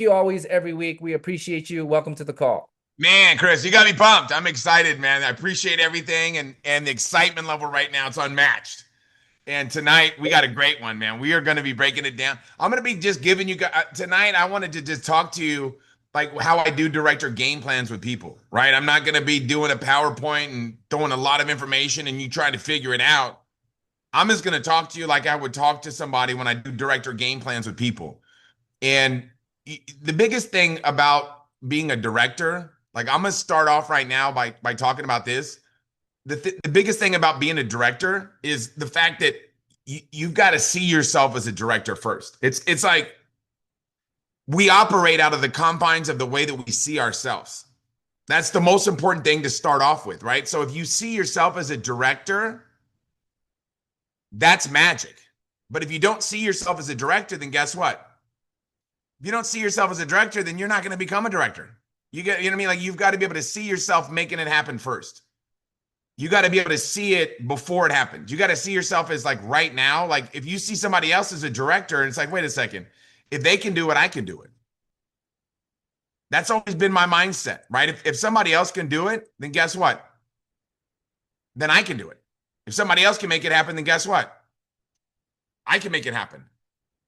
You always, every week. We appreciate you. Welcome to the call. Man, Chris, you got me pumped. I'm excited, man. I appreciate everything and the excitement level right now. It's unmatched. And tonight we got a great one, man. We are going to be breaking it down. I'm going to be just giving you guys tonight. I wanted to just talk to you like how I do director game plans with people, right? I'm not going to be doing a PowerPoint and throwing a lot of information and you try to figure it out. I'm just going to talk to you like I would talk to somebody when I do director game plans with people. And the biggest thing about being a director, like I'm gonna start off right now by talking about this. The biggest thing about being a director is the fact that you've got to see yourself as a director first. It's like we operate out of the confines of the way that we see ourselves. That's the most important thing to start off with, right? So if you see yourself as a director, that's magic. But if you don't see yourself as a director, then guess what? If you don't see yourself as a director, then you're not going to become a director. You know what I mean? Like you've got to be able to see yourself making it happen first. You got to be able to see it before it happens. You got to see yourself as like right now. Like if you see somebody else as a director, and it's like, wait a second, if they can do it, I can do it. That's always been my mindset, right? If somebody else can do it, then guess what? Then I can do it. If somebody else can make it happen, then guess what? I can make it happen.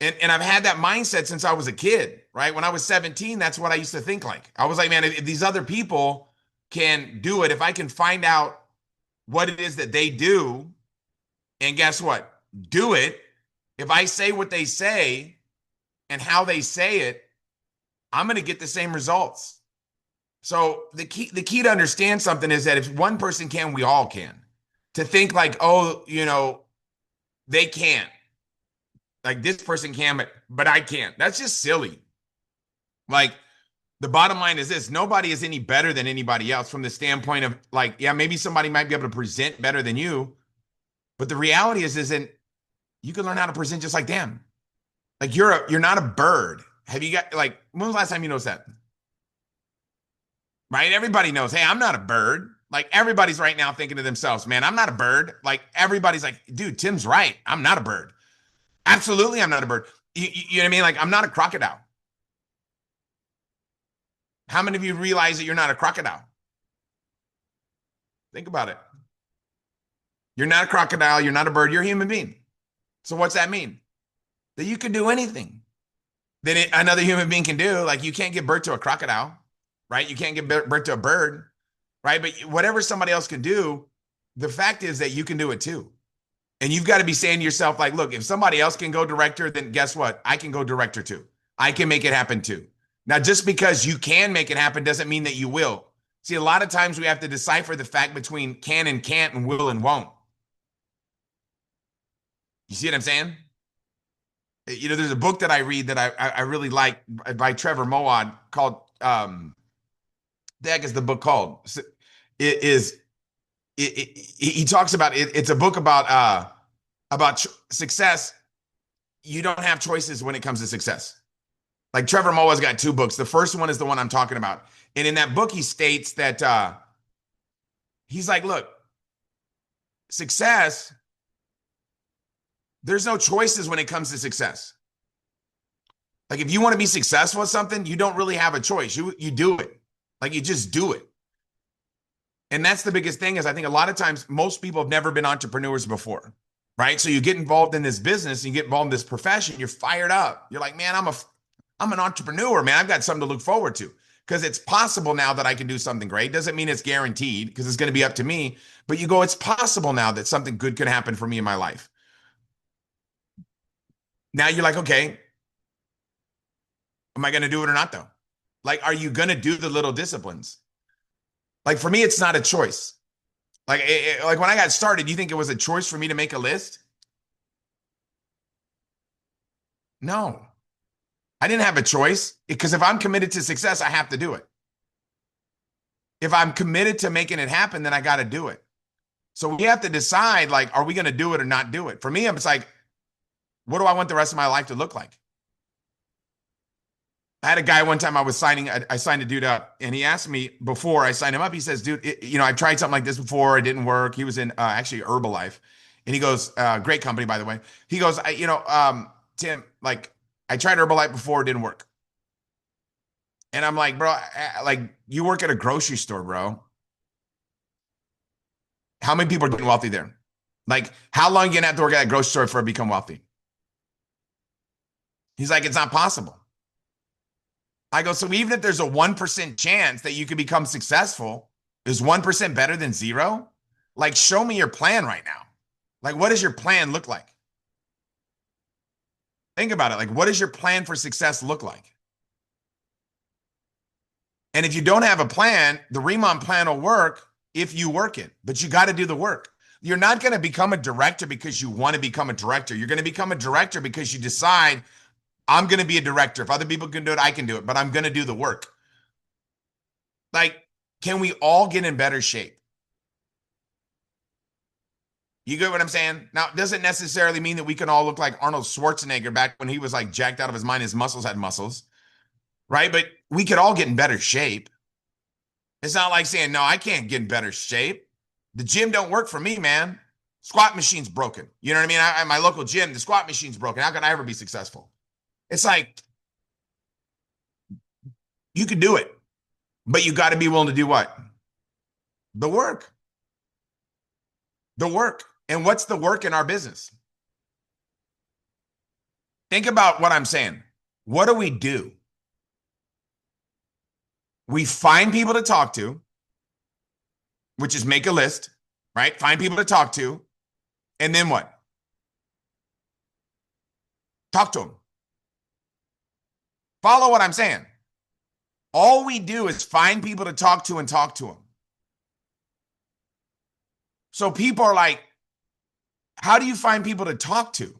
And I've had that mindset since I was a kid, right? When I was 17, that's what I used to think like. I was like, man, if these other people can do it, if I can find out what it is that they do, and guess what? Do it. If I say what they say and how they say it, I'm going to get the same results. So the key to understand something is that if one person can, we all can. To think like, oh, they can't. Like this person can, but I can't. That's just silly. Like the bottom line is this: nobody is any better than anybody else from the standpoint of like, yeah, maybe somebody might be able to present better than you, but the reality is that you can learn how to present just like them. Like you're not a bird. Have you got like when was the last time you noticed that? Right? Everybody knows, hey, I'm not a bird. Like everybody's right now thinking to themselves, man, I'm not a bird. Like everybody's like, dude, Tim's right. I'm not a bird. Absolutely, I'm not a bird. You know what I mean? Like, I'm not a crocodile. How many of you realize that you're not a crocodile? Think about it. You're not a crocodile. You're not a bird. You're a human being. So what's that mean? That you can do anything that another human being can do. Like, you can't give birth to a crocodile, right? You can't give birth to a bird, right? But whatever somebody else can do, the fact is that you can do it too. And you've got to be saying to yourself, like, look, if somebody else can go director, then guess what? I can go director too. I can make it happen too. Now, just because you can make it happen doesn't mean that you will. See, a lot of times we have to decipher the fact between can and can't and will and won't. You see what I'm saying? There's a book that I read that I really like by Trevor Moawad called, the heck is the book called? It is, he talks about it. It's a book about success. You don't have choices when it comes to success. Like Trevor Moa's got two books. The first one is the one I'm talking about. And in that book, he states that he's like, look, success, there's no choices when it comes to success. Like if you want to be successful at something, you don't really have a choice. You do it. Like you just do it. And that's the biggest thing is I think a lot of times most people have never been entrepreneurs before, right? So you get involved in this business, you get involved in this profession, you're fired up. You're like, man, I'm an entrepreneur, man. I've got something to look forward to because it's possible now that I can do something great. Doesn't mean it's guaranteed because it's going to be up to me, but you go, it's possible now that something good could happen for me in my life. Now you're like, okay, am I going to do it or not though? Like, are you going to do the little disciplines? Like for me, it's not a choice. Like when I got started, you think it was a choice for me to make a list? No, I didn't have a choice because if I'm committed to success, I have to do it. If I'm committed to making it happen, then I got to do it. So we have to decide, like, are we going to do it or not do it? For me, it's like, what do I want the rest of my life to look like? I had a guy one time I signed a dude up and he asked me before I signed him up, he says, dude, I've tried something like this before. It didn't work. He was in actually Herbalife and he goes, great company, by the way. He goes, Tim, like I tried Herbalife before, it didn't work. And I'm like, bro, like you work at a grocery store, bro. How many people are getting wealthy there? Like, how long you gonna have to work at a grocery store for to become wealthy? He's like, it's not possible. I go, so even if there's a 1% chance that you could become successful, is 1% better than zero? Like, show me your plan right now. Like, what does your plan look like? Think about it. Like, what does your plan for success look like? And if you don't have a plan, the Riman plan will work if you work it, but you got to do the work. You're not going to become a director because you want to become a director. You're going to become a director because you decide, I'm going to be a director. If other people can do it, I can do it, but I'm going to do the work. Like, can we all get in better shape? You get what I'm saying? Now, it doesn't necessarily mean that we can all look like Arnold Schwarzenegger back when he was like jacked out of his mind. His muscles had muscles, right? But we could all get in better shape. It's not like saying, no, I can't get in better shape. The gym don't work for me, man. Squat machine's broken. You know what I mean? At my local gym, the squat machine's broken. How can I ever be successful? It's like, you could do it, but you got to be willing to do what? The work. The work. And what's the work in our business? Think about what I'm saying. What do? We find people to talk to, which is make a list, right? Find people to talk to. And then what? Talk to them. Follow what I'm saying. All we do is find people to talk to and talk to them. So people are like, how do you find people to talk to?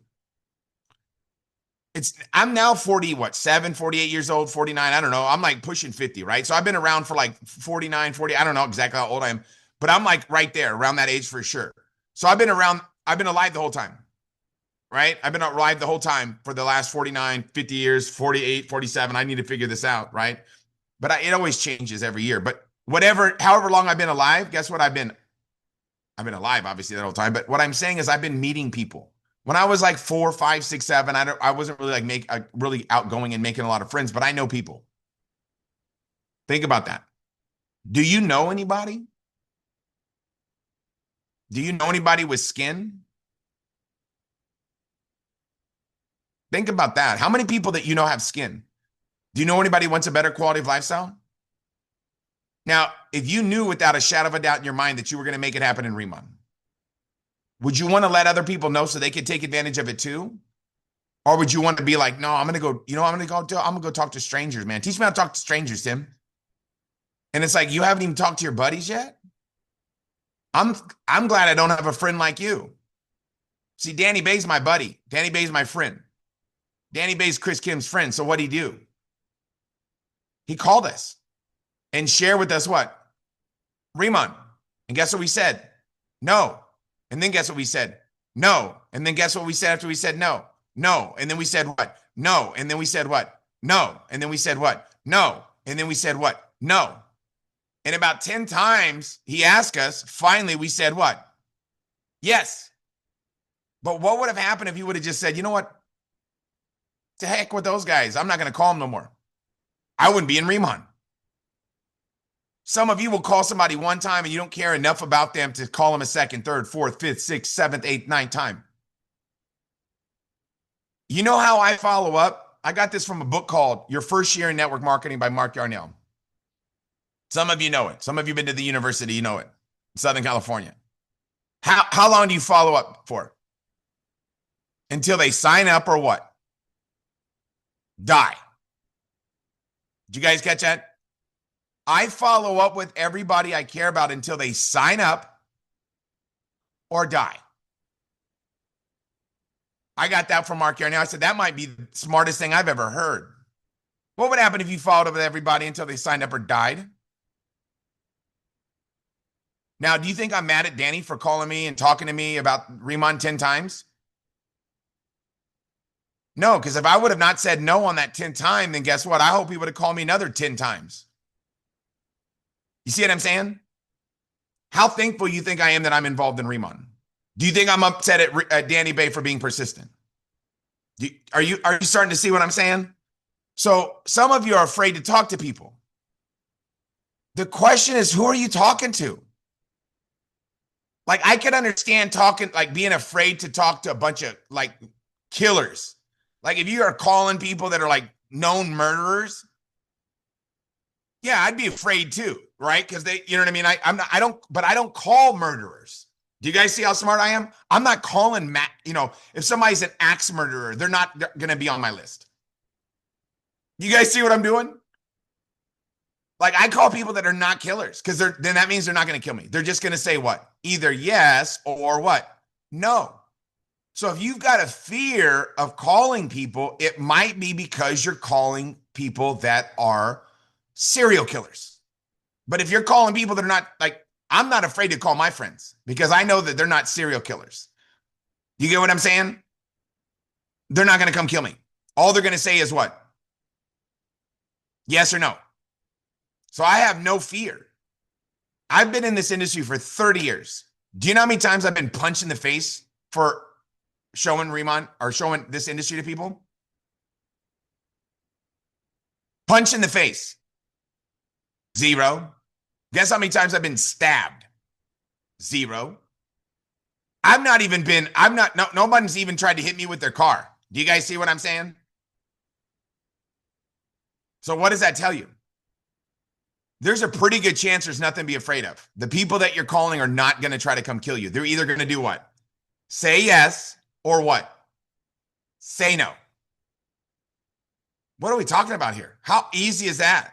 I'm now 48 years old, 49. I don't know. I'm like pushing 50, right? So I've been around for like 49, 40. I don't know exactly how old I am, but I'm like right there around that age for sure. So I've been alive the whole time, right? I've been alive the whole time for the last 49, 50 years, 48, 47. I need to figure this out, right? But it always changes every year. But however long I've been alive, guess what? I've been alive, obviously, that whole time. But what I'm saying is I've been meeting people. When I was like 4, 5, 6, 7, I wasn't really like really outgoing and making a lot of friends, but I know people. Think about that. Do you know anybody? Do you know anybody with skin? Think about that. How many people that you know have skin? Do you know anybody who wants a better quality of lifestyle? Now, if you knew without a shadow of a doubt in your mind that you were going to make it happen in Riman, would you want to let other people know so they could take advantage of it too? Or would you want to be like, no, I'm going to go, I'm going to go talk to strangers, man. Teach me how to talk to strangers, Tim. And it's like, you haven't even talked to your buddies yet? I'm glad I don't have a friend like you. See, Danny Bay's my buddy. Danny Bay's my friend. Danny Bay's Chris Kim's friend. So what'd he do? He called us and shared with us what? Riman. And guess what we said? No. And then guess what we said? No. And then guess what we said after we said no? No. And then we said what? No. And then we said what? No. And then we said what? No. And then we said what? No. And about 10 times he asked us, finally we said what? Yes. But what would have happened if he would have just said, you know what? To heck with those guys. I'm not going to call them no more. I wouldn't be in Riman. Some of you will call somebody one time and you don't care enough about them to call them a second, third, fourth, fifth, sixth, seventh, eighth, ninth time. You know how I follow up? I got this from a book called Your First Year in Network Marketing by Mark Yarnell. Some of you know it. Some of you have been to the university, you know it. Southern California. How long do you follow up for? Until they sign up or what? Die. Did you guys catch that? I follow up with everybody I care about until they sign up or die. I got that from Mark Yarnell. I said, that might be the smartest thing I've ever heard. What would happen if you followed up with everybody until they signed up or died? Now, do you think I'm mad at Danny for calling me and talking to me about Riman 10 times? No, because if I would have not said no on that 10th time, then guess what? I hope he would have called me another 10 times. You see what I'm saying? How thankful you think I am that I'm involved in Riman? Do you think I'm upset at Danny Bay for being persistent? Are you starting to see what I'm saying? So some of you are afraid to talk to people. The question is, who are you talking to? Like, I could understand talking, like being afraid to talk to a bunch of like killers. Like, if you are calling people that are like known murderers, yeah, I'd be afraid too, right? Because they, you know what I mean? I don't call murderers. Do you guys see how smart I am? I'm not calling if somebody's an axe murderer, they're not going to be on my list. You guys see what I'm doing? Like, I call people that are not killers because then that means they're not going to kill me. They're just going to say what? Either yes or what? No. So if you've got a fear of calling people, it might be because you're calling people that are serial killers. But if you're calling people that are not, like, I'm not afraid to call my friends because I know that they're not serial killers. You get what I'm saying? They're not going to come kill me. All they're going to say is what? Yes or no. So I have no fear. I've been in this industry for 30 years. Do you know how many times I've been punched in the face for showing Riman or showing this industry to people? Punch in the face. 0. Guess how many times I've been stabbed? 0. Nobody's even tried to hit me with their car. Do you guys see what I'm saying? So what does that tell you? There's a pretty good chance there's nothing to be afraid of. The people that you're calling are not going to try to come kill you. They're either going to do what? Say yes or what? Say no. What are we talking about here? How easy is that?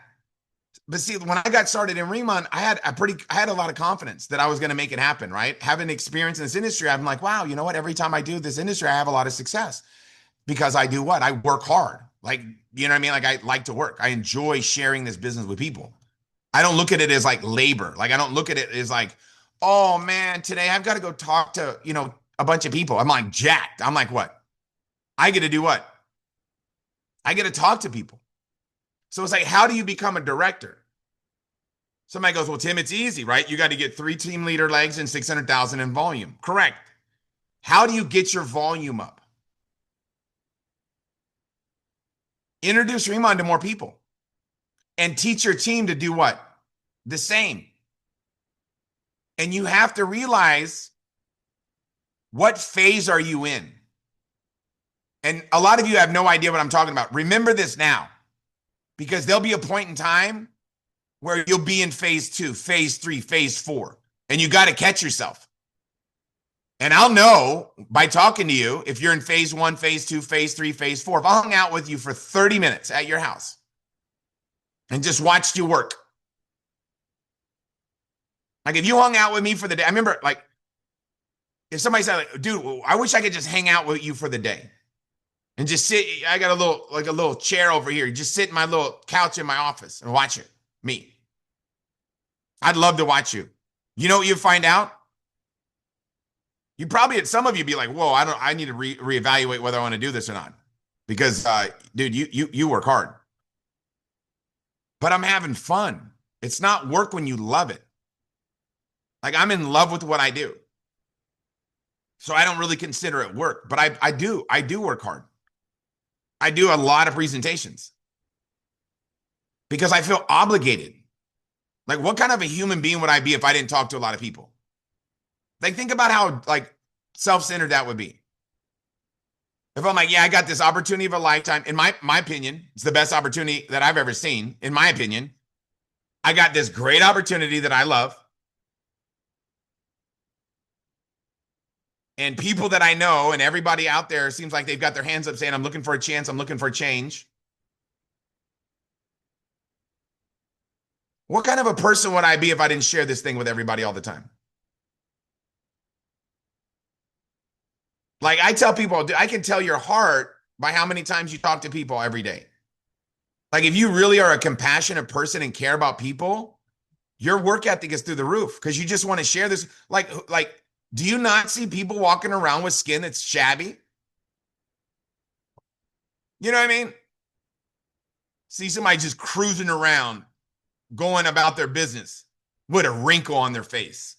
But see, when I got started in Riman, I had a lot of confidence that I was going to make it happen, right? Having experience in this industry, I'm like, wow, you know what? Every time I do this industry, I have a lot of success because I do what? I work hard. Like, you know what I mean? Like, I like to work. I enjoy sharing this business with people. I don't look at it as like labor. Like, I don't look at it as like, oh man, today I've got to go talk to, a bunch of people. I'm like jacked. I'm like, what? I get to do what? I get to talk to people. So it's like, how do you become a director? Somebody goes, well, Tim, it's easy, right? You got to get 3 team leader legs and 600,000 in volume. Correct. How do you get your volume up? Introduce Riman to more people and teach your team to do what? The same. And you have to realize, what phase are you in? And a lot of you have no idea what I'm talking about. Remember this now, because there'll be a point in time where you'll be in phase 2, phase 3, phase 4, and you got to catch yourself. And I'll know by talking to you if you're in phase 1, phase 2, phase 3, phase 4. If I hung out with you for 30 minutes at your house and just watched you work, like if you hung out with me for the day, I remember, like, if somebody said, like, dude, I wish I could just hang out with you for the day and just sit. I got a little chair over here. Just sit in my little couch in my office and watch it. Me. I'd love to watch you. You know what you find out? You probably, some of you be like, whoa, I need to reevaluate whether I want to do this or not. Because, dude, you work hard. But I'm having fun. It's not work when you love it. Like, I'm in love with what I do. So I don't really consider it work, but I do work hard. I do a lot of presentations because I feel obligated. Like, what kind of a human being would I be if I didn't talk to a lot of people? Like, think about how, like, self-centered that would be. If I'm like, yeah, I got this opportunity of a lifetime. In my opinion, it's the best opportunity that I've ever seen. In my opinion, I got this great opportunity that I love. And people that I know and everybody out there seems like they've got their hands up saying, I'm looking for a chance. I'm looking for a change. What kind of a person would I be if I didn't share this thing with everybody all the time? Like, I tell people, I can tell your heart by how many times you talk to people every day. Like, if you really are a compassionate person and care about people, your work ethic is through the roof because you just want to share this. Like, do you not see people walking around with skin that's shabby? You know what I mean? See somebody just cruising around, going about their business with a wrinkle on their face.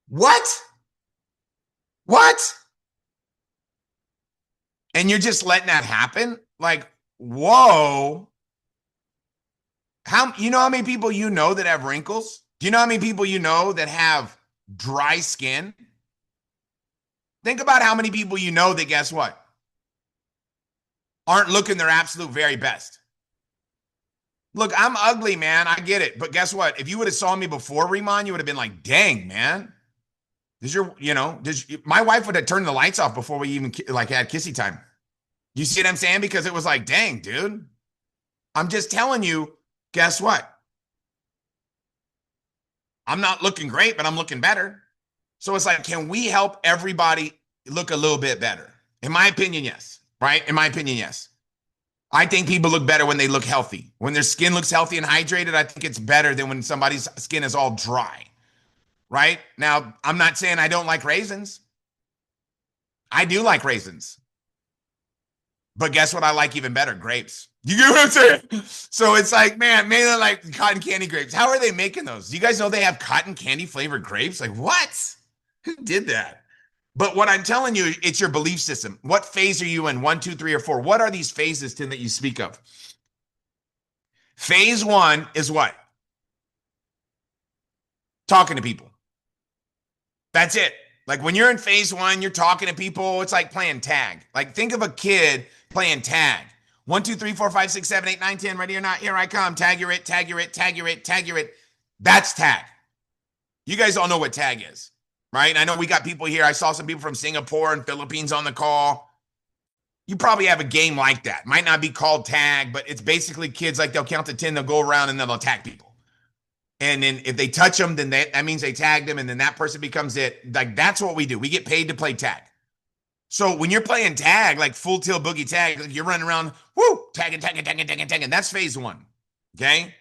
What? What? And you're just letting that happen? Like, whoa. You know how many people you know that have wrinkles? Do you know how many people you know that have dry skin? Think about how many people you know that, guess what, aren't looking their absolute very best. Look, I'm ugly, man. I get it. But guess what? If you would have saw me before, Riman, you would have been like, dang, man. My wife would have turned the lights off before we even like had kissy time. You see what I'm saying? Because it was like, dang, dude. I'm just telling you, guess what? I'm not looking great, but I'm looking better. So it's like, can we help everybody look a little bit better? In my opinion, yes. Right? In my opinion, yes. I think people look better when they look healthy. When their skin looks healthy and hydrated, I think it's better than when somebody's skin is all dry. Right? Now, I'm not saying I don't like raisins. I do like raisins. But guess what I like even better? Grapes. You get what I'm saying? So it's like, man, maybe I like cotton candy grapes. How are they making those? Do you guys know they have cotton candy flavored grapes? Like, what? Who did that? But what I'm telling you, it's your belief system. What phase are you in? 1, 2, 3, or 4? What are these phases, Tim, that you speak of? Phase 1 is what? Talking to people. That's it. Like when you're in phase 1, you're talking to people. It's like playing tag. Like think of a kid playing tag. 1, 2, 3, 4, 5, 6, 7, 8, 9, 10. Ready or not? Here I come. Tag you're it. Tag you're it. Tag you're it. Tag you're it. That's tag. You guys all know what tag is, right? I know we got people here. I saw some people from Singapore and Philippines on the call. You probably have a game like that. Might not be called tag, but it's basically kids like they'll count to 10. They'll go around and then they'll attack people. And then if they touch them, then that means they tagged them, and then that person becomes it. Like that's what we do. We get paid to play tag. So when you're playing tag, like full tilt boogie tag, like you're running around, woo, tagging. That's phase 1. Okay.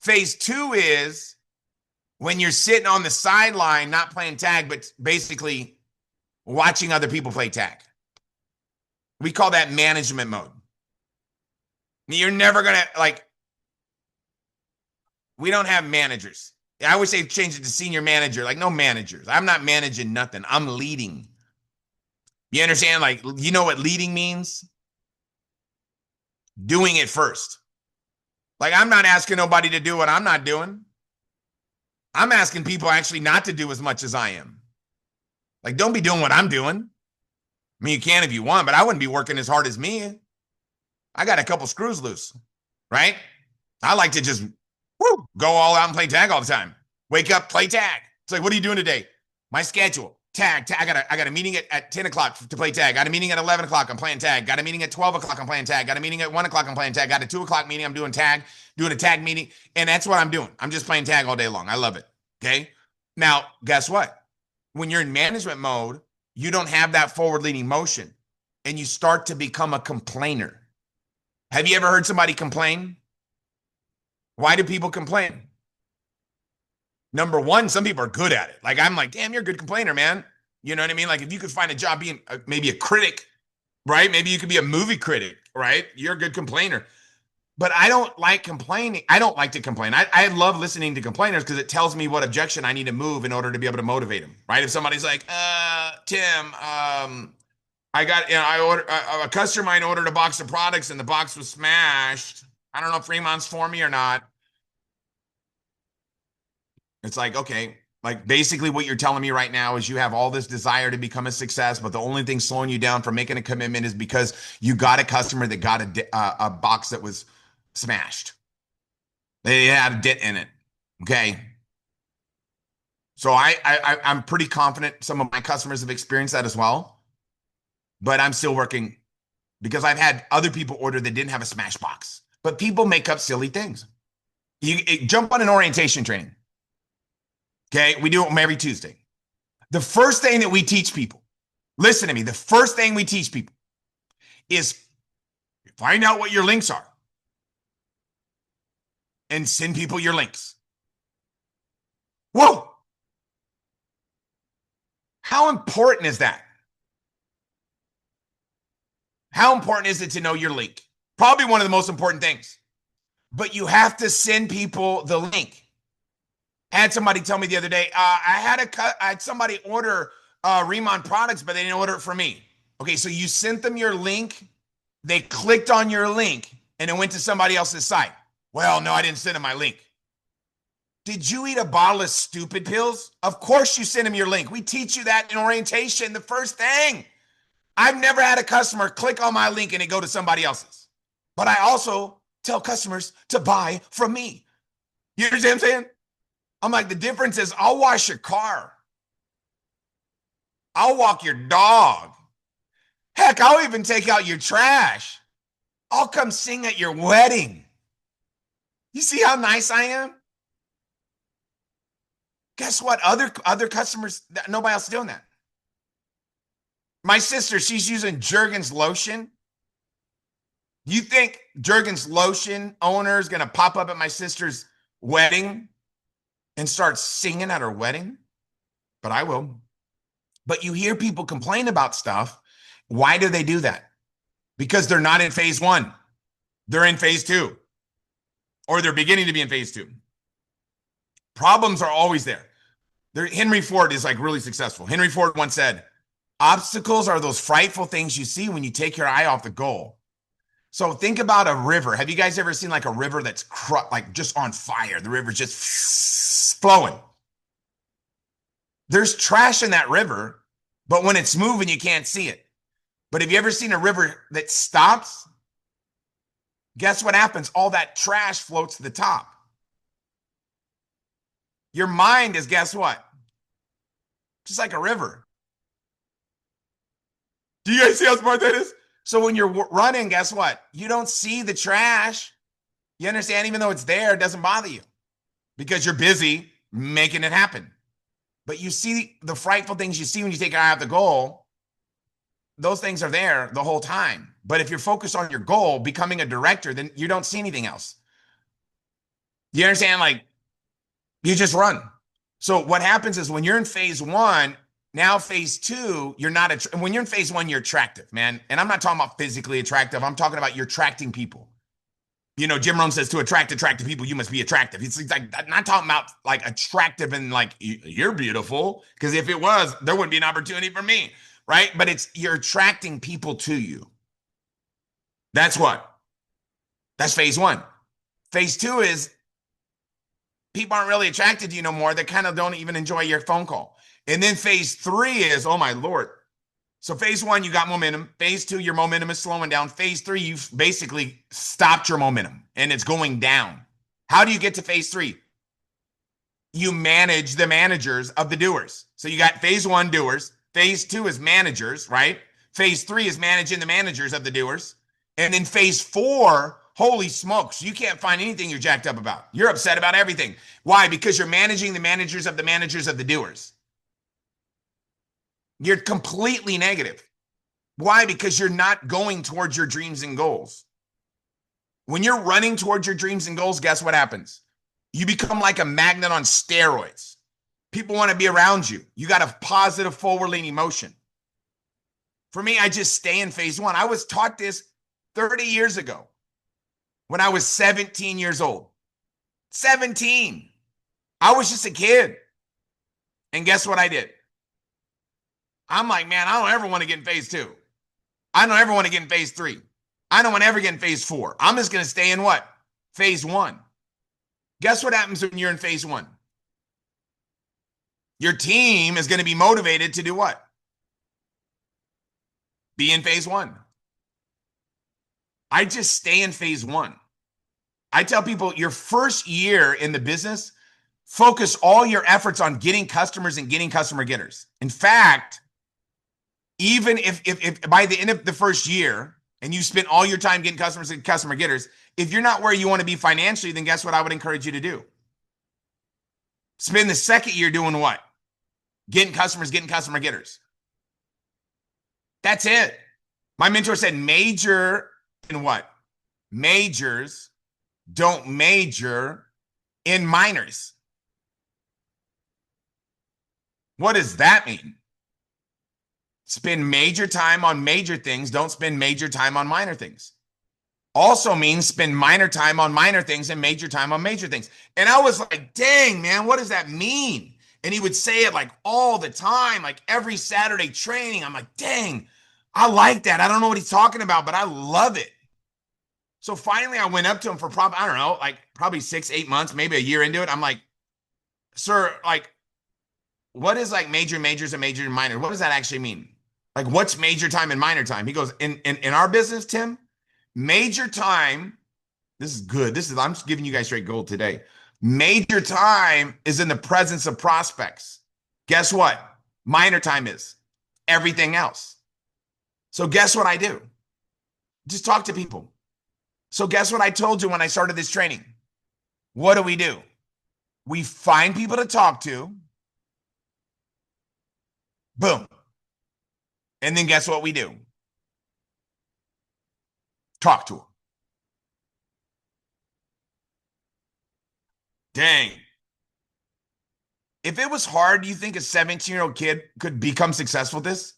Phase 2 is when you're sitting on the sideline, not playing tag, but basically watching other people play tag. We call that management mode. You're never going to we don't have managers. I would say change it to senior manager. Like no managers. I'm not managing nothing. I'm leading. You understand? Like, you know what leading means? Doing it first. Like I'm not asking nobody to do what I'm not doing. I'm asking people actually not to do as much as I am. Like don't be doing what I'm doing. I mean, you can if you want, but I wouldn't be working as hard as me. I got a couple screws loose, right? I like to just go all out and play tag all the time. Wake up, play tag. It's like, what are you doing today? My schedule. Tag. I got a meeting at 10 o'clock to play tag. Got a meeting at 11 o'clock. I'm playing tag. Got a meeting at 12 o'clock. I'm playing tag. Got a meeting at 1 o'clock. I'm playing tag. Got a 2 o'clock meeting. I'm doing tag, doing a tag meeting. And that's what I'm doing. I'm just playing tag all day long. I love it. Okay. Now, guess what? When you're in management mode, you don't have that forward leaning motion and you start to become a complainer. Have you ever heard somebody complain? Why do people complain? Number one, some people are good at it. Like I'm like, damn, you're a good complainer, man. You know what I mean? Like if you could find a job being maybe a critic, right? Maybe you could be a movie critic, right? You're a good complainer. But I don't like complaining. I don't like to complain. I love listening to complainers because it tells me what objection I need to move in order to be able to motivate them, right? If somebody's like, Tim, I got, I ordered a customer of mine ordered a box of products and the box was smashed. I don't know if Riman's for me or not. It's like, okay, like basically what you're telling me right now is you have all this desire to become a success, but the only thing slowing you down from making a commitment is because you got a customer that got a box that was smashed. They had a dent in it. Okay. So I'm pretty confident some of my customers have experienced that as well, but I'm still working because I've had other people order that didn't have a smash box, but people make up silly things. You jump on an orientation training. Okay. We do them every Tuesday. The first thing that we teach people, listen to me. The first thing we teach people is find out what your links are and send people your links. Whoa. How important is that? How important is it to know your link? Probably one of the most important things. But you have to send people the link. I had somebody tell me the other day, I had somebody order Riman products, but they didn't order it for me. Okay, so you sent them your link. They clicked on your link. and it went to somebody else's site. Well, no, I didn't send him my link. Did you eat a bottle of stupid pills? Of course you send him your link. We teach you that in orientation, the first thing. I've never had a customer click on my link and it go to somebody else's. But I also tell customers to buy from me. You understand what I'm saying? I'm like, the difference is I'll wash your car. I'll walk your dog. Heck, I'll even take out your trash. I'll come sing at your wedding. You see how nice I am? Guess what? Other customers, nobody else is doing that. My sister, she's using Jergens lotion. You think Jergens lotion owner is going to pop up at my sister's wedding and start singing at her wedding? But I will. But you hear people complain about stuff. Why do they do that? Because they're not in phase one. They're in phase two. Or they're beginning to be in phase two. Problems are always there. Henry Ford is like really successful. Henry Ford once said, obstacles are those frightful things you see when you take your eye off the goal. So think about a river. Have you guys ever seen like a river that's like just on fire? The river's just flowing. There's trash in that river, but when it's moving, you can't see it. But have you ever seen a river that stops? Guess what happens? All that trash floats to the top. Your mind is, guess what? Just like a river. Do you guys see how smart that is? So when you're running, guess what? You don't see the trash. You understand? Even though it's there, it doesn't bother you because you're busy making it happen. But you see the frightful things you see when you take your eye off the goal. Those things are there the whole time. But if you're focused on your goal, becoming a director, then you don't see anything else. You understand? Like, you just run. So what happens is when you're in phase one, now phase two, you're not, when you're in phase one, you're attractive, man. And I'm not talking about physically attractive. I'm talking about you're attracting people. You know, Jim Rohn says to attract attractive people, you must be attractive. It's like, I'm not talking about like attractive and like, you're beautiful. Because if it was, there wouldn't be an opportunity for me, right? But it's, you're attracting people to you. That's what? That's phase one. Phase two is people aren't really attracted to you no more. They kind of don't even enjoy your phone call. And then phase three is, oh my Lord. So phase one, you got momentum. Phase two, your momentum is slowing down. Phase three, you've basically stopped your momentum and it's going down. How do you get to phase three? You manage the managers of the doers. So you got phase one, doers. Phase two is managers, right? Phase three is managing the managers of the doers. And then phase four, holy smokes, you can't find anything you're jacked up about. You're upset about everything. Why? Because you're managing the managers of the doers. You're completely negative. Why? Because you're not going towards your dreams and goals. When you're running towards your dreams and goals, guess what happens? You become like a magnet on steroids. People want to be around you. You got a positive forward-leaning motion. For me, I just stay in phase one. I was taught this 30 years ago when I was 17 years old. 17. I was just a kid. And guess what I did? I'm like, man, I don't ever want to get in phase two. I don't ever want to get in phase three. I don't want to ever get in phase four. I'm just going to stay in what? Phase one. Guess what happens when you're in phase one? Your team is going to be motivated to do what? Be in phase one. I just stay in phase one. I tell people your first year in the business, focus all your efforts on getting customers and getting customer getters. In fact, even if by the end of the first year and you spend all your time getting customers and customer getters, if you're not where you want to be financially, then guess what I would encourage you to do? Spend the second year doing what? Getting customers, getting customer getters. That's it. My mentor said major in what? Majors don't major in minors. What does that mean? Spend major time on major things. Don't spend major time on minor things. Also means spend minor time on minor things and major time on major things. And I was like, dang, man, what does that mean? And he would say it like all the time, like every Saturday training. I'm like, dang, I like that. I don't know what he's talking about, but I love it. So finally I went up to him for probably, I don't know, like probably 6, 8 months, maybe a year into it. I'm like, sir, like, what is like major, majors, and major and minor? What does that actually mean? Like, what's major time and minor time? He goes, in our business, Tim, major time, this is good. I'm just giving you guys straight gold today. Major time is in the presence of prospects. Guess what? Minor time is everything else. So guess what I do? Just talk to people. So guess what I told you when I started this training? What do? We find people to talk to. Boom. And then guess what we do? Talk to them. Dang. If it was hard, do you think a 17-year-old kid could become successful at this?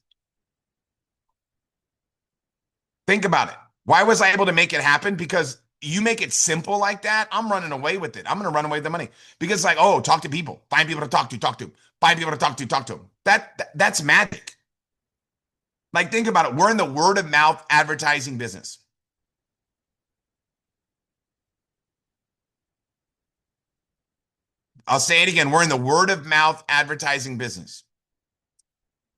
Think about it. Why was I able to make it happen? Because you make it simple like that, I'm running away with it. I'm going to run away with the money. Because it's like, oh, talk to people. Find people to talk to, talk to. Find people to talk to, talk to. That's magic. Like, think about it. We're in the word of mouth advertising business. I'll say it again. We're in the word of mouth advertising business.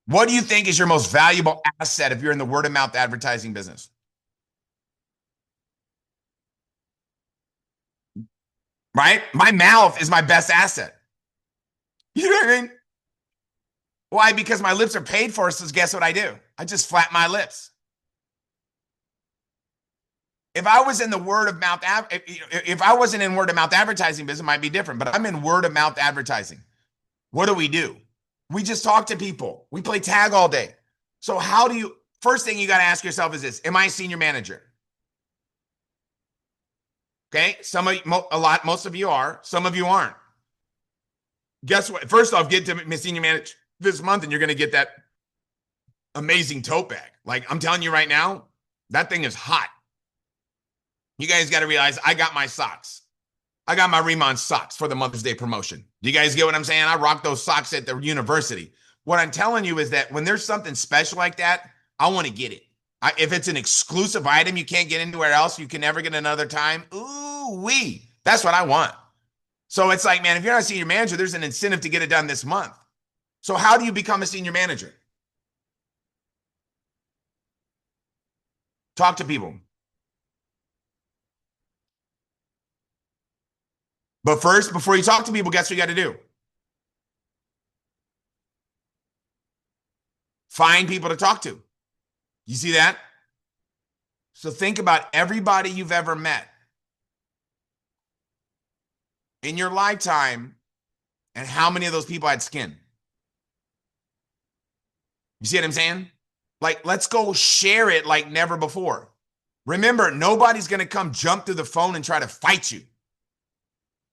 What do you think is your most valuable asset if you're in the word of mouth advertising business? Right? My mouth is my best asset. You know what I mean? Why? Because my lips are paid for, so guess what I do? I just flap my lips. If I was in the word of mouth, if I wasn't in word of mouth advertising business, it might be different, but I'm in word of mouth advertising. What do? We just talk to people. We play tag all day. So first thing you got to ask yourself is this: am I a senior manager? Okay. Most of you are, some of you aren't. Guess what? First off, get to senior manager this month and you're going to get that amazing tote bag. Like, I'm telling you right now, that thing is hot. You guys got to realize I got my socks. I got my Riman socks for the Mother's Day promotion. Do you guys get what I'm saying? I rock those socks at the university. What I'm telling you is that when there's something special like that, I want to get it. If it's an exclusive item you can't get anywhere else, you can never get another time. Ooh wee. That's what I want. So it's like, man, if you're not a senior manager, there's an incentive to get it done this month. So how do you become a senior manager? Talk to people. But first, before you talk to people, guess what you got to do? Find people to talk to. You see that? So think about everybody you've ever met in your lifetime and how many of those people had skin. You see what I'm saying? Like, let's go share it like never before. Remember, nobody's going to come jump through the phone and try to fight you.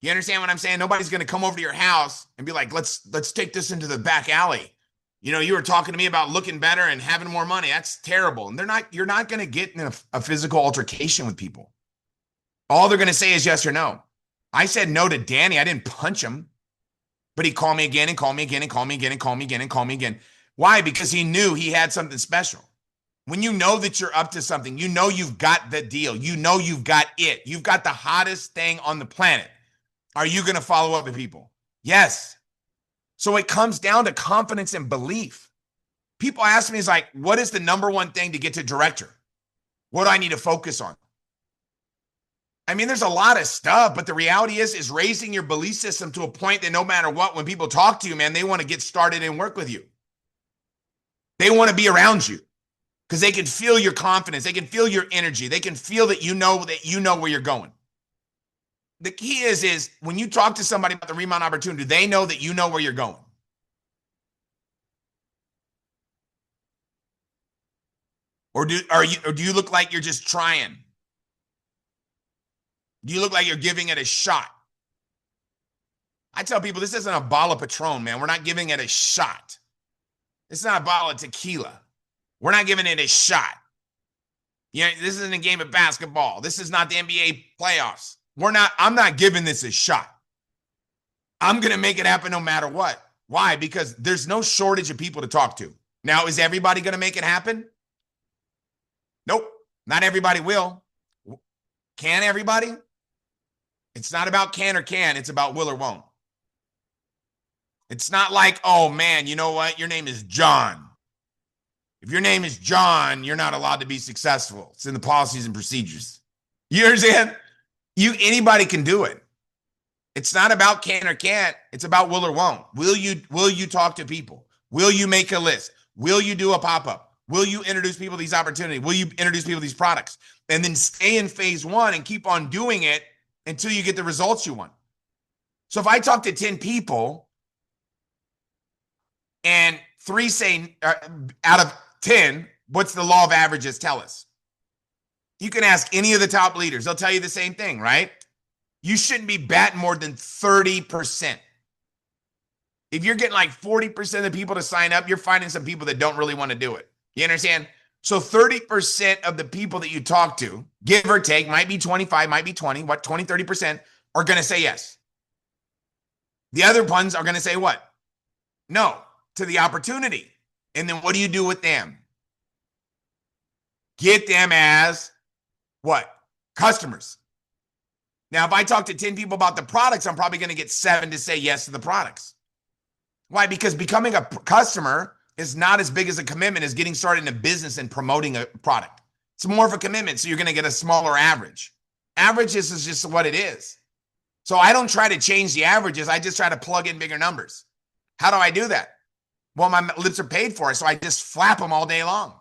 You understand what I'm saying? Nobody's going to come over to your house and be like, let's take this into the back alley. You know, you were talking to me about looking better and having more money. That's terrible. And you're not going to get in a physical altercation with people. All they're going to say is yes or no. I said no to Danny. I didn't punch him, but he called me again and called me again and called me again and called me again and called me again. Why? Because he knew he had something special. When you know that you're up to something, you know you've got the deal. You know you've got it. You've got the hottest thing on the planet. Are you going to follow up with people? Yes. So it comes down to confidence and belief. People ask me, like, what is the number one thing to get to director? What do I need to focus on? I mean, there's a lot of stuff, but the reality is raising your belief system to a point that no matter what, when people talk to you, man, they want to get started and work with you. They want to be around you because they can feel your confidence. They can feel your energy. They can feel that you know where you're going. The key is when you talk to somebody about the Riman opportunity, they know that you know where you're going. Or do you look like you're just trying? Do you look like you're giving it a shot? I tell people this isn't a bottle of Patron, man. We're not giving it a shot. It's not a bottle of tequila. We're not giving it a shot. You know, this isn't a game of basketball. This is not the NBA playoffs. I'm not giving this a shot. I'm going to make it happen no matter what. Why? Because there's no shortage of people to talk to. Now, is everybody going to make it happen? Nope. Not everybody will. Can everybody? It's not about can or can. It's about will or won't. It's not like, oh man, you know what? Your name is John. If your name is John, you're not allowed to be successful. It's in the policies and procedures. You understand? Anybody can do it. It's not about can or can't. It's about will or won't. Will you talk to people? Will you make a list? Will you do a pop-up? Will you introduce people to these opportunities? Will you introduce people to these products? And then stay in phase one and keep on doing it until you get the results you want. So if I talk to 10 people and 3 say out of 10, what's the law of averages tell us? You can ask any of the top leaders. They'll tell you the same thing, right? You shouldn't be batting more than 30%. If you're getting like 40% of the people to sign up, you're finding some people that don't really want to do it. You understand? So 30% of the people that you talk to, give or take, might be 25, might be 20, 30% are going to say yes. The other ones are going to say what? No to the opportunity. And then what do you do with them? Get them as what? Customers. Now, if I talk to 10 people about the products, I'm probably going to get 7 to say yes to the products. Why? Because becoming a customer is not as big as a commitment as getting started in a business and promoting a product. It's more of a commitment, so you're going to get a smaller average. Averages is just what it is. So I don't try to change the averages. I just try to plug in bigger numbers. How do I do that? Well, my lips are paid for it, so I just flap them all day long.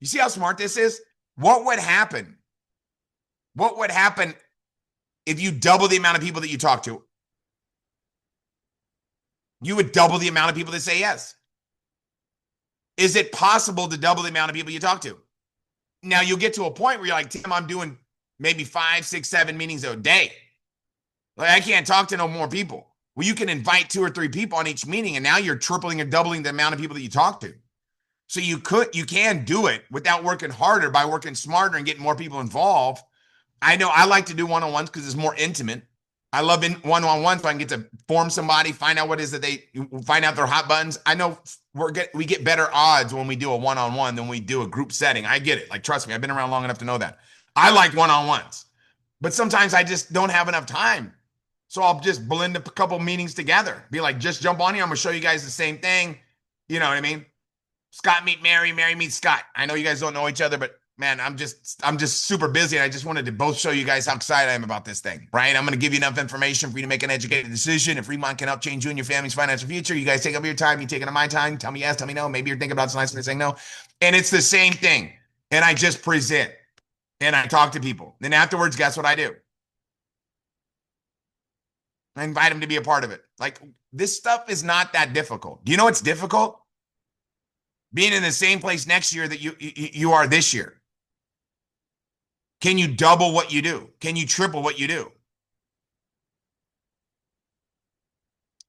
You see how smart this is? What would happen? What would happen if you double the amount of people that you talk to? You would double the amount of people that say yes. Is it possible to double the amount of people you talk to? Now you'll get to a point where you're like, Tim, I'm doing maybe 5, 6, 7 meetings a day. Like, I can't talk to no more people. Well, you can invite 2 or 3 people on each meeting, and now you're tripling or doubling the amount of people that you talk to. So you can do it without working harder, by working smarter and getting more people involved. I know I like to do one-on-ones because it's more intimate. I love one-on-ones so I can get to form somebody, find out what it is that they find out their hot buttons. I know we get better odds when we do a one-on-one than we do a group setting. I get it. Like, trust me, I've been around long enough to know that. I like one-on-ones, but sometimes I just don't have enough time. So I'll just blend a couple meetings together. Be like, just jump on here. I'm going to show you guys the same thing. You know what I mean? Scott meet Mary, Mary meet Scott. I know you guys don't know each other, but man, I'm just super busy. And I just wanted to both show you guys how excited I am about this thing, right? I'm going to give you enough information for you to make an educated decision. If Riman can help change you and your family's financial future, you guys take up your time. You take it on my time. Tell me yes, tell me no. Maybe you're thinking about something saying no. And it's the same thing. And I just present and I talk to people. Then afterwards, guess what I do? I invite them to be a part of it. Like, this stuff is not that difficult. Do you know what's difficult? Being in the same place next year that you are this year. Can you double what you do? Can you triple what you do?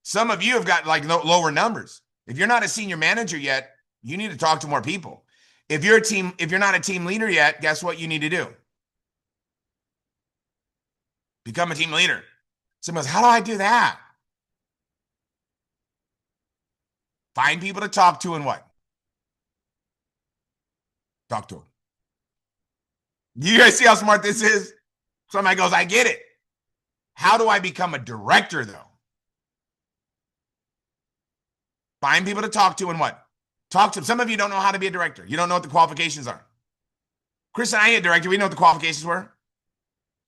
Some of you have got like lower numbers. If you're not a senior manager yet, you need to talk to more people. If you're not a team leader yet, guess what you need to do? Become a team leader. Someone goes, how do I do that? Find people to talk to and what? Talk to them. You guys see how smart this is? Somebody goes, I get it. How do I become a director, though? Find people to talk to and what? Talk to them. Some of you don't know how to be a director. You don't know what the qualifications are. Chris and I, a director, we know what the qualifications were.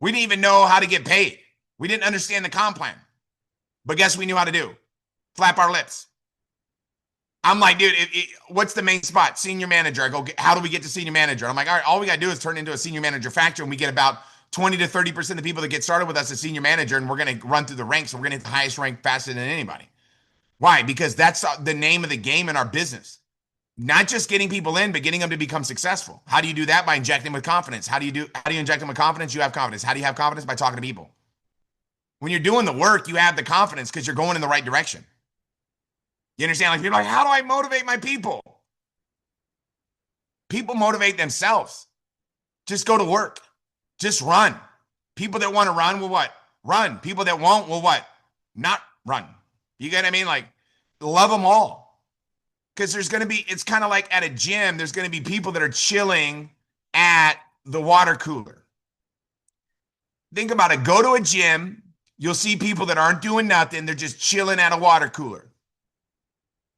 We didn't even know how to get paid. We didn't understand the comp plan. But guess we knew how to do? Flap our lips. I'm like, dude, what's the main spot? Senior manager. I go, how do we get to senior manager? I'm like, all right, all we got to do is turn into a senior manager factor, and we get about 20 to 30% of the people that get started with us as senior manager, and we're going to run through the ranks. We're going to hit the highest rank faster than anybody. Why? Because that's the name of the game in our business. Not just getting people in, but getting them to become successful. How do you do that? By injecting them with confidence. How do you inject them with confidence? You have confidence. How do you have confidence? By talking to people. When you're doing the work, you have the confidence because you're going in the right direction. You understand? Like, you're like, how do I motivate my people? People motivate themselves. Just go to work. Just run. People that want to run will what? Run. People that won't will what? Not run. You get what I mean? Like, love them all. Because there's going to be, it's kind of like at a gym, there's going to be people that are chilling at the water cooler. Think about it. Go to a gym. You'll see people that aren't doing nothing. They're just chilling at a water cooler.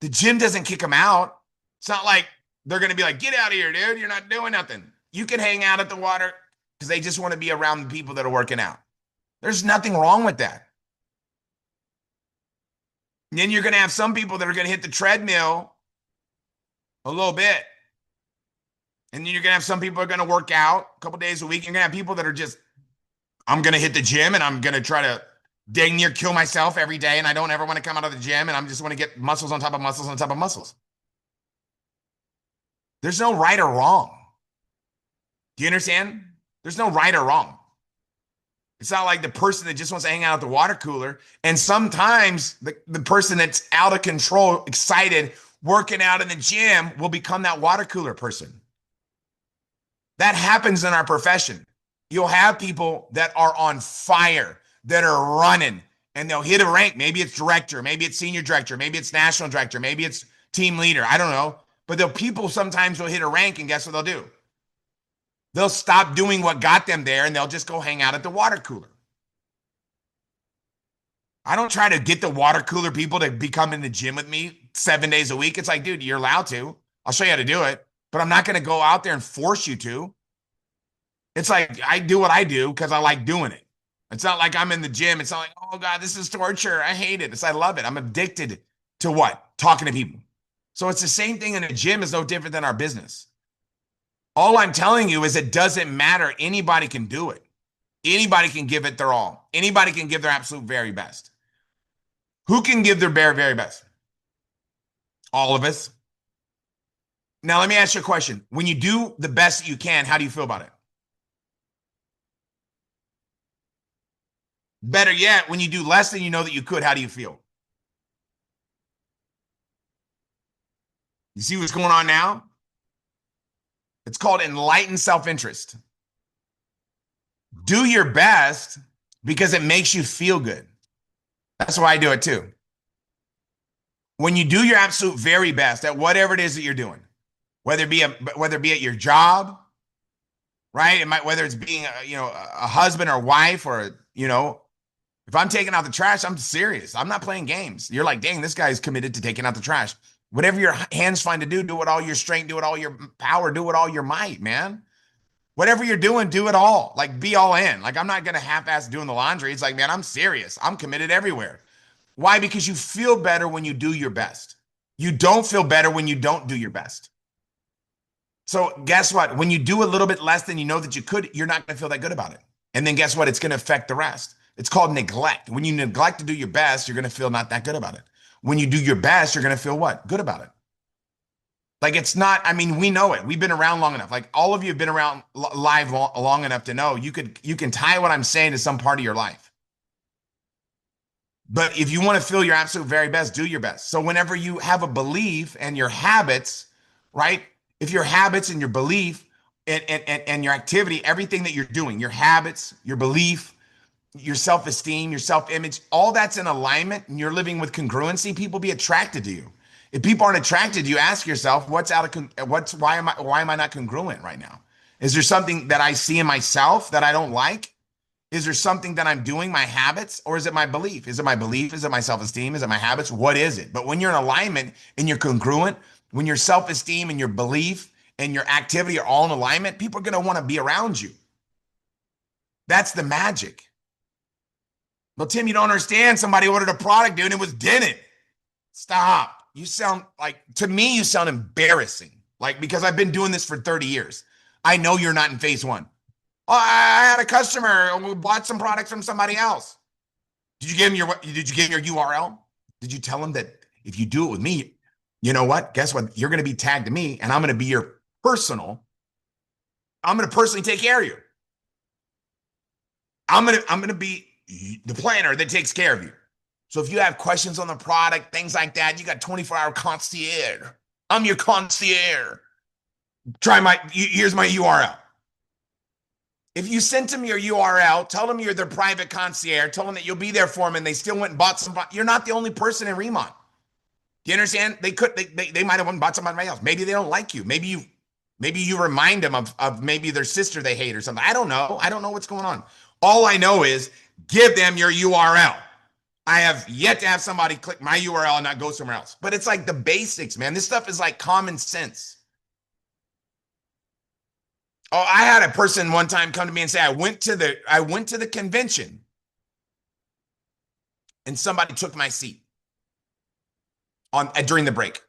The gym doesn't kick them out. It's not like they're going to be like, get out of here, dude. You're not doing nothing. You can hang out at the water because they just want to be around the people that are working out. There's nothing wrong with that. And then you're going to have some people that are going to hit the treadmill a little bit. And then you're going to have some people who are going to work out a couple days a week. You're going to have people that are just, I'm going to hit the gym and I'm going to try to dang near kill myself every day. And I don't ever want to come out of the gym. And I'm just want to get muscles on top of muscles on top of muscles. There's no right or wrong. Do you understand? There's no right or wrong. It's not like the person that just wants to hang out at the water cooler. And sometimes the person that's out of control, excited, working out in the gym will become that water cooler person. That happens in our profession. You'll have people that are on fire, that are running, and they'll hit a rank. Maybe it's director, maybe it's senior director, maybe it's national director, maybe it's team leader. I don't know. But people sometimes will hit a rank, and guess what they'll do? They'll stop doing what got them there, and they'll just go hang out at the water cooler. I don't try to get the water cooler people to be coming to the gym with me 7 days a week. It's like, dude, you're allowed to. I'll show you how to do it. But I'm not going to go out there and force you to. It's like I do what I do because I like doing it. It's not like I'm in the gym. It's not like, oh, God, this is torture. I hate it. I love it. I'm addicted to what? Talking to people. So it's the same thing in a gym. Is no different than our business. All I'm telling you is it doesn't matter. Anybody can do it. Anybody can give it their all. Anybody can give their absolute very best. Who can give their very, very best? All of us. Now, let me ask you a question. When you do the best that you can, how do you feel about it? Better yet, when you do less than you know that you could, how do you feel? You see what's going on now? It's called enlightened self-interest. Do your best because it makes you feel good. That's why I do it too. When you do your absolute very best at whatever it is that you're doing, whether it be at your job, right? Whether it's being a husband or wife, or if I'm taking out the trash, I'm serious. I'm not playing games. You're like, dang, this guy's committed to taking out the trash. Whatever your hands find to do it all your strength, do it all your power, do it all your might, man. Whatever you're doing, do it all. Like, be all in. Like, I'm not going to half-ass doing the laundry. It's like, man, I'm serious. I'm committed everywhere. Why? Because you feel better when you do your best. You don't feel better when you don't do your best. So guess what? When you do a little bit less than you know that you could, you're not going to feel that good about it. And then guess what? It's going to affect the rest. It's called neglect. When you neglect to do your best, you're going to feel not that good about it. When you do your best, you're going to feel what? Good about it. Like, it's not, I mean, we know it. We've been around long enough. Like, all of you have been around live long enough to know you can tie what I'm saying to some part of your life. But if you want to feel your absolute very best, do your best. So whenever you have a belief and your habits, right? If your habits and your belief and your activity, everything that you're doing, your habits, your belief, your self-esteem, your self-image, all that's in alignment and you're living with congruency, people be attracted to you. If people aren't attracted, you ask yourself, why am I not congruent right now? Is there something that I see in myself that I don't like? Is there something that I'm doing, my habits, or is it my belief? Is it my belief? Is it my self-esteem? Is it my habits? What is it? But when you're in alignment and you're congruent, when your self-esteem and your belief and your activity are all in alignment, people are going to want to be around you. That's the magic. Well, Tim, you don't understand. Somebody ordered a product, dude, and it was dented. Stop. You sound like, to me, you sound embarrassing. Like, because I've been doing this for 30 years. I know you're not in phase one. Oh, I had a customer who bought some products from somebody else. Did you give him your URL? Did you tell him that if you do it with me, you know what? Guess what? You're going to be tagged to me and I'm going to be I'm going to personally take care of you. I'm going to be the planner that takes care of you. So if you have questions on the product, things like that, you got 24-hour concierge. I'm your concierge. Here's my URL. If you sent them your URL, tell them you're their private concierge, tell them that you'll be there for them, and they still went and bought some. You're not the only person in Riman. Do you understand? They might have went and bought somebody else. Maybe they don't like you. Maybe you remind them of maybe their sister they hate or something. I don't know. I don't know what's going on. All I know is give them your URL. I have yet to have somebody click my URL and not go somewhere else. But it's like the basics, man. This stuff is like common sense. Oh, I had a person one time come to me and say, I went to the convention and somebody took my seat during the break.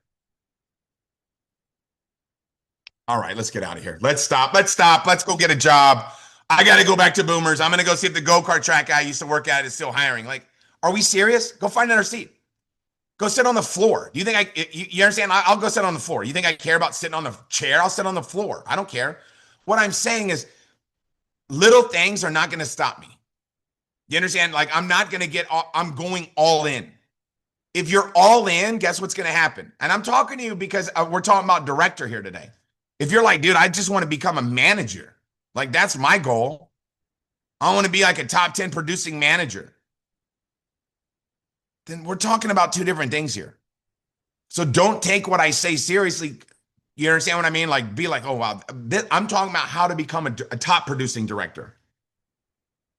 All right, let's get out of here. Let's stop. Let's go get a job. I got to go back to Boomers. I'm going to go see if the go-kart track I used to work at is still hiring. Like, are we serious? Go find another seat. Go sit on the floor. Do you think you understand? I'll go sit on the floor. You think I care about sitting on the chair? I'll sit on the floor. I don't care. What I'm saying is little things are not going to stop me. You understand? Like, I'm going all in. If you're all in, guess what's going to happen? And I'm talking to you because we're talking about director here today. If you're like, dude, I just want to become a manager. Like, that's my goal. I want to be like a top 10 producing manager. Then we're talking about two different things here. So don't take what I say seriously. You understand what I mean? Like, be like, oh, wow. I'm talking about how to become a top producing director.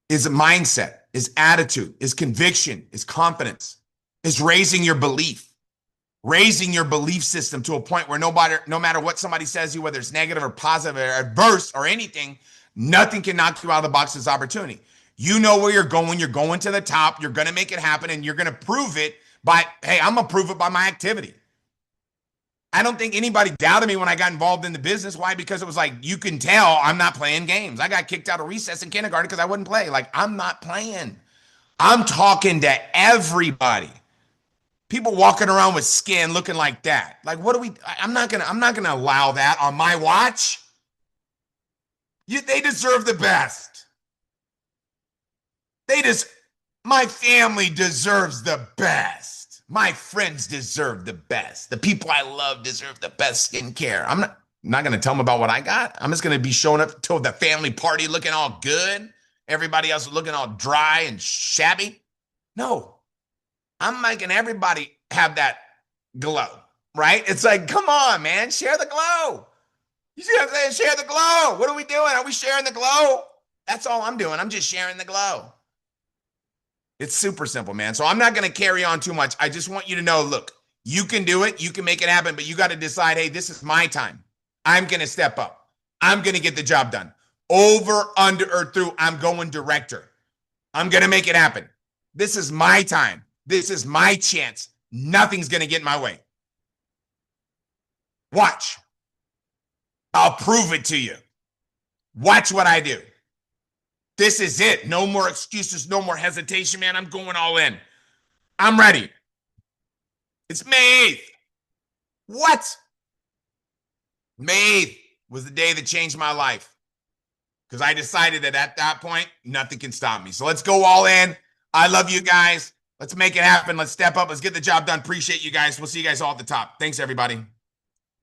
Is mindset, is attitude, is conviction, is confidence, is raising your belief system to a point where no matter what somebody says to you, whether it's negative or positive or adverse or anything, nothing can knock you out of the box as opportunity. You know where you're going to the top, you're going to make it happen, and you're going to prove it I'm going to prove it by my activity. I don't think anybody doubted me when I got involved in the business. Why? Because it was like, you can tell I'm not playing games. I got kicked out of recess in kindergarten because I wouldn't play. Like, I'm not playing. I'm talking to everybody. People walking around with skin looking like that. Like, I'm not gonna allow that on my watch. They deserve the best. My family deserves the best. My friends deserve the best. The people I love deserve the best skincare. I'm not gonna tell them about what I got. I'm just gonna be showing up to the family party looking all good. Everybody else looking all dry and shabby. No. I'm making everybody have that glow, right? It's like, come on, man, share the glow. You see what I'm saying? Share the glow. What are we doing? Are we sharing the glow? That's all I'm doing. I'm just sharing the glow. It's super simple, man. So I'm not going to carry on too much. I just want you to know, look, you can do it. You can make it happen, but you got to decide, hey, this is my time. I'm going to step up. I'm going to get the job done. Over, under, or through, I'm going director. I'm going to make it happen. This is my time. This is my chance. Nothing's going to get in my way. Watch. I'll prove it to you. Watch what I do. This is it. No more excuses. No more hesitation, man. I'm going all in. I'm ready. It's May 8th. What? May 8th was the day that changed my life. Because I decided that at that point, nothing can stop me. So let's go all in. I love you guys. Let's make it happen. Let's step up. Let's get the job done. Appreciate you guys. We'll see you guys all at the top. Thanks, everybody.